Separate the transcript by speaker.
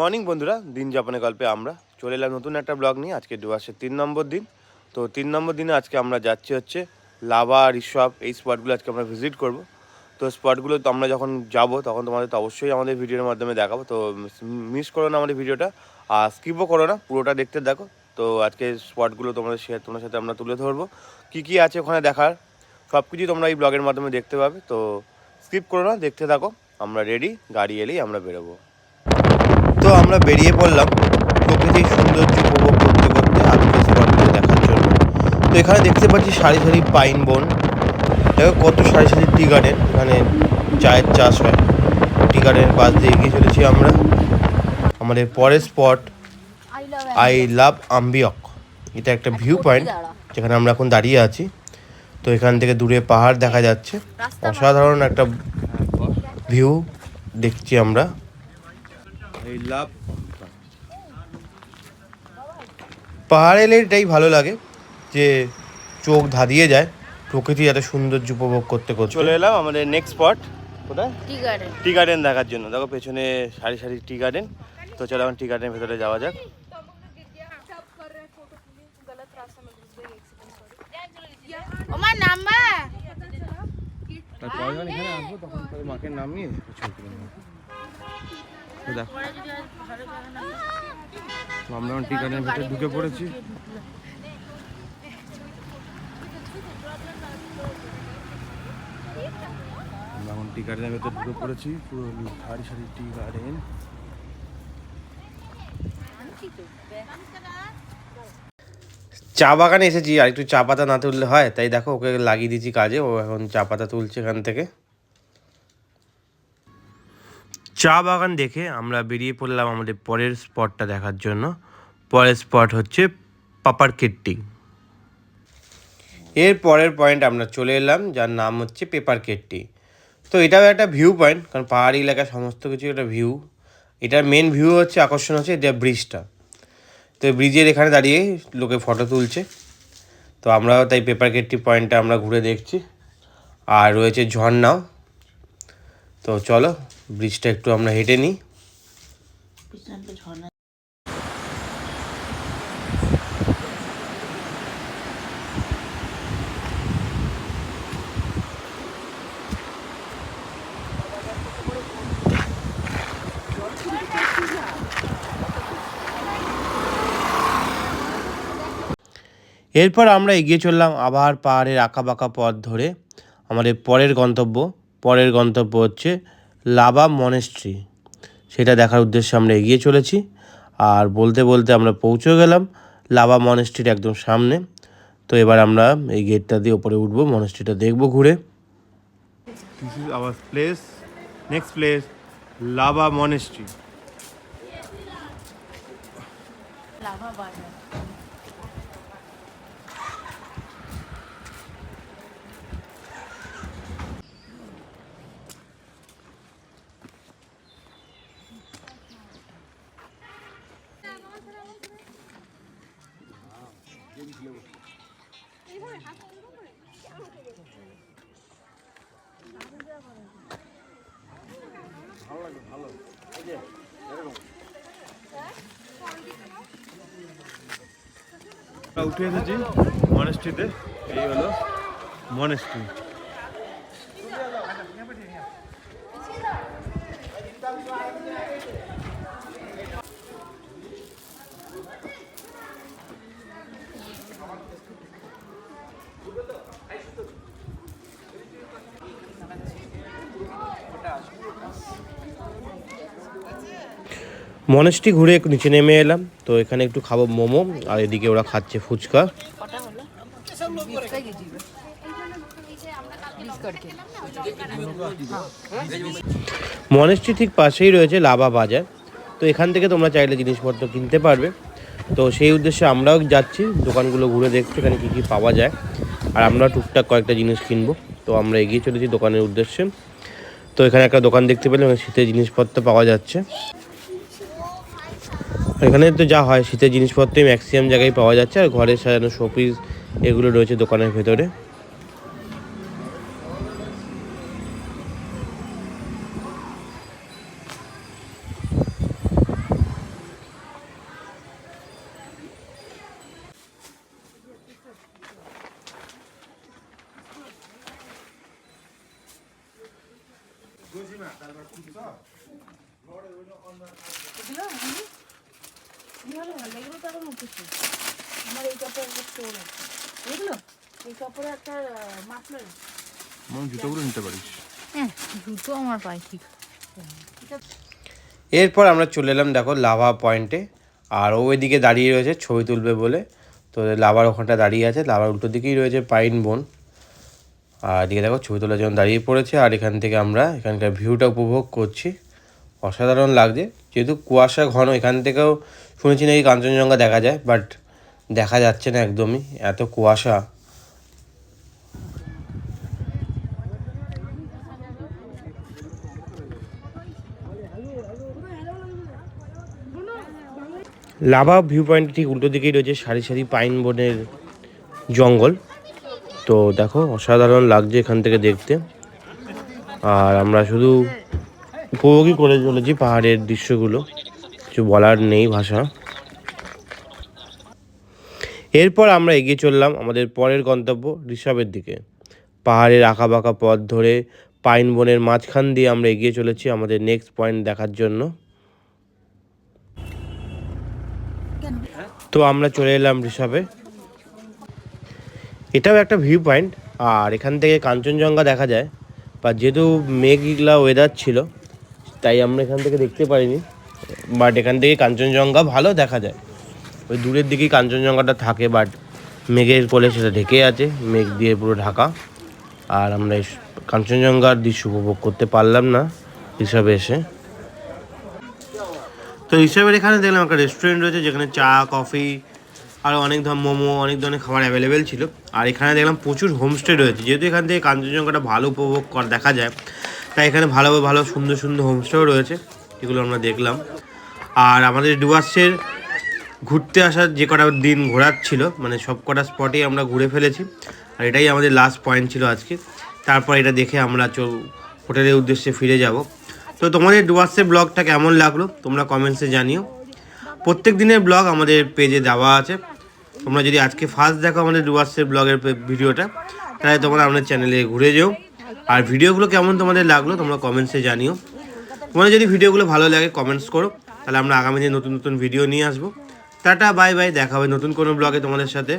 Speaker 1: Morning বন্ধুরা, দিন যাপনের গল্পে আমরা চলে এলাম নতুন একটা ব্লগ নিয়ে। আজকে ডুয়ার্সের 3 নম্বর দিন। তো 3 নম্বর দিনে আজকে আমরা যাচ্ছি হচ্ছে লাভা রিসর্ট। এই স্পটগুলো আজকে আমরা ভিজিট করব। তো স্পটগুলো তো আমরা যখন যাব তখন তোমাদের তো অবশ্যই আমাদের ভিডিওর মাধ্যমে দেখাবো। তো মিস করো না আমাদের ভিডিওটা, আর স্কিপও করো না, পুরোটা দেখতে দেখো। তো আজকে স্পটগুলো তোমার সাথে আমরা তুলে ধরবো, কী আছে ওখানে দেখার, সব কিছুই তোমরা এই ব্লগের মাধ্যমে দেখতে পাবে। তো স্কিপ করো না, দেখতে থাকো। আমরা রেডি, গাড়ি এলেই আমরা বেরোবো। তো আমরা বেরিয়ে পড়লাম প্রকৃতির সৌন্দর্য উপভোগ করতে করতে আজকে স্পটগুলো দেখার জন্য। তো এখানে দেখতে পাচ্ছি সারি সারি পাইন বন, দেখো কত সারি সারি টি গার্ডেন। এখানে চায়ের চাষ হয়। টি গার্ডেনের পাশ দিয়ে এগিয়ে চলেছি আমরা। আমাদের পরের স্পট আই লাভ আম্বিয়ক। এটা একটা ভিউ পয়েন্ট যেখানে আমরা এখন দাঁড়িয়ে আছি। তো এখান থেকে দূরে পাহাড় দেখা যাচ্ছে, অসাধারণ একটা ভিউ দেখছি আমরা। আই লাভ পাহাড় এলে এটাই ভালো লাগে যে চোখ ধাঁধিয়ে যায় প্রকৃতি এত সৌন্দর্য উপভোগ করতে করতে। চলে এলাম আমাদের নেক্সট স্পট। কোথায়? টি গার্ডেন দেখার জন্য। দেখো পেছনে সারি সারি টি গার্ডেন। তো চলো এখন টি গার্ডেনের ভেতরে যাওয়া যাক। এখানে আসবো তখন মাকে নামিয়ে দেখো আমরা টি গার্ডেনের ভেতরে ঢুকে পড়েছি। আমরা এখন টি গার্ডেনের ভেতরে ঢুকে পড়েছি। পুরো সারি সারি টি গার্ডেন। চা বাগানে এসেছি, আর একটু চা পাতা না তুললে হয়, তাই দেখো ওকে লাগিয়ে দিয়েছি কাজে। ও এখন চা পাতা তুলছে এখান থেকে। চা বাগান দেখে আমরা বেরিয়ে পড়লাম আমাদের পরের স্পটটা দেখার জন্য। পরের স্পট হচ্ছে পাপারকেট্টি। এর পরের পয়েন্ট আমরা চলে এলাম, যার নাম হচ্ছে পেপারকেট্টি। তো এটাও একটা ভিউ পয়েন্ট, কারণ পাহাড়ি এলাকার সমস্ত কিছু একটা ভিউ। এটার মেন ভিউ হচ্ছে, আকর্ষণ হচ্ছে এটা ব্রিজটা। তো ব্রিজের এখানে দাঁড়িয়ে লোকে ফটো তুলছে। তো আমরাও তাই পেপারকেট্টি পয়েন্টটা আমরা ঘুরে দেখছি। আর রয়েছে ঝর্ণাও। তো চলো ব্রিজটা একটু আমরা হেঁটে নিই। এরপর আমরা এগিয়ে চললাম আবার পাহাড়ের আঁকাবাঁকা পথ ধরে আমাদের পরের গন্তব্য হচ্ছে লাভা মনেস্ট্রি। সেটা দেখার উদ্দেশ্যে আমরা এগিয়ে চলেছি। আর বলতে বলতে আমরা পৌঁছে গেলাম লাভা মনেস্ট্রির একদম সামনে। তো এবার আমরা এই গেটটা দিয়ে ওপরে উঠবো, মনেস্ট্রিটা দেখবো ঘুরে। This is our place, next place lava monastery. উঠে এসেছি মনেস্ট্রিতে। এই হলো মনেস্ট্রি। মনেস্ট্রি ঘুরে নিচে নেমে এলাম। তো এখানে একটু খাবো মোমো, আর এদিকে ওরা খাচ্ছে ফুচকা। মনেস্ট্রি ঠিক পাশেই রয়েছে লাভা বাজার। তো এখান থেকে তোমরা চাইলে জিনিসপত্র কিনতে পারবে। তো সেই উদ্দেশ্যে আমরাও যাচ্ছি, দোকানগুলো ঘুরে দেখছি এখানে কী কী পাওয়া যায়। আর আমরা টুকটাক কয়েকটা জিনিস কিনবো। তো আমরা এগিয়ে চলেছি দোকানের উদ্দেশ্যে। তো এখানে একটা দোকান দেখতে পেলাম, শীতের জিনিসপত্র পাওয়া যাচ্ছে। এখানে তো যা হয় শীতের জিনিসপত্রই ম্যাক্সিমাম জায়গায় পাওয়া যাচ্ছে। আর ঘরে সাজানো শোপিস এগুলো রয়েছে দোকানের ভেতরে।
Speaker 2: আমার এই কাপড় একটা স্টোন আছে, বুঝলো? এই কাপড়ে একটা মাফলার আছে।
Speaker 1: জুতোগুলো নিতে পারিস।
Speaker 2: হ্যাঁ, জুতো আমার পাই ঠিক।
Speaker 1: এরপর আমরা চলে এলাম দেখো লাভা পয়েন্টে, আর ও এদিকে দাঁড়িয়ে রয়েছে ছবি তুলবে বলে। তো লাভার ওখানটা দাঁড়িয়ে আছে, লাভার উল্টো দিকেই রয়েছে পাইন বন, আর এদিকে দেখো ছবি তোলার জন্য দাঁড়িয়ে পড়েছে। আর এখান থেকে আমরা এখানকার ভিউটা উপভোগ করছি, অসাধারণ লাগছে। যেহেতু কুয়াশা ঘন, এখান থেকেও শুনেছি নাকি কাঞ্চনজঙ্ঘা দেখা যায়, বাট দেখা যাচ্ছে না একদমই, এত কুয়াশা। লাভা ভিউ পয়েন্ট ঠিক উল্টো দিকেই রয়েছে সারি সারি পাইন বনের জঙ্গল। তো দেখো অসাধারণ লাগছে এখান থেকে দেখতে, আর আমরা শুধু উপভোগই করে চলেছি পাহাড়ের দৃশ্যগুলো, কিছু বলার নেই ভাষা। এরপর আমরা এগিয়ে চললাম আমাদের পরের গন্তব্য ঋষভের দিকে। পাহাড়ের আঁকাবাঁকা পথ ধরে পাইন বনের মাঝখান দিয়ে আমরা এগিয়ে চলেছি আমাদের নেক্সট পয়েন্ট দেখার জন্য। তো আমরা চলে এলাম ঋষভে। এটাও একটা ভিউ পয়েন্ট, আর এখান থেকে কাঞ্চনজঙ্ঘা দেখা যায়, বা যেহেতু মেঘলা ওয়েদার ছিল তাই আমরা এখান থেকে দেখতে পারিনি, বাট এখান থেকে কাঞ্চনজঙ্ঘা ভালো দেখা যায়। ওই দূরের দিকেই কাঞ্চনজঙ্ঘাটা থাকে, বাট মেঘের কোলে সেটা ঢেকে আছে, মেঘ দিয়ে পুরো ঢাকা। আর আমরা এই কাঞ্চনজঙ্ঘার দৃশ্য উপভোগ করতে পারলাম না ঋষভে এসে। তো ঋষভের এখানে দেখলাম একটা রেস্টুরেন্ট রয়েছে যেখানে চা, কফি আর অনেক ধরনের মোমো, অনেক ধরনের খাবার অ্যাভেলেবেল ছিল। আর এখানে দেখলাম প্রচুর হোমস্টে রয়েছে, যেহেতু এখান থেকে কাঞ্চনজঙ্ঘাটা ভালো উপভোগ দেখা যায়, তাই এখানে ভালো ভালো সুন্দর সুন্দর হোমস্টেও রয়েছে, যেগুলো আমরা দেখলাম। আর আমাদের ডুয়ার্সের ঘুরতে আসার যে কটা দিন ঘোরার ছিল, মানে সব কটা স্পটেই আমরা ঘুরে ফেলেছি, আর এটাই আমাদের লাস্ট পয়েন্ট ছিল আজকে। তারপর এটা দেখে আমরা হোটেলের উদ্দেশ্যে ফিরে যাব। তো তোমাদের ডুয়ার্সের ব্লগটা কেমন লাগলো তোমরা কমেন্টসে জানিও। প্রত্যেক দিনের ব্লগ আমাদের পেজে দেওয়া আছে, তোমরা যদি আজকে ফার্স্ট দেখো আমাদের ডুয়ার্সের ব্লগের ভিডিওটা, তাহলে তোমরা আমাদের চ্যানেলে ঘুরে যেও। আর ভিডিওগুলো কেমন তোমাদের লাগলো তোমরা কমেন্টসে জানিও। তোমাদের যদি ভিডিওগুলো ভালো লাগে কমেন্টস করো, তাহলে আমরা আগামী দিনে নতুন নতুন ভিডিও নিয়ে আসবো। টাটা, বাই বাই, দেখা হবে নতুন কোনো ব্লগে তোমাদের সাথে।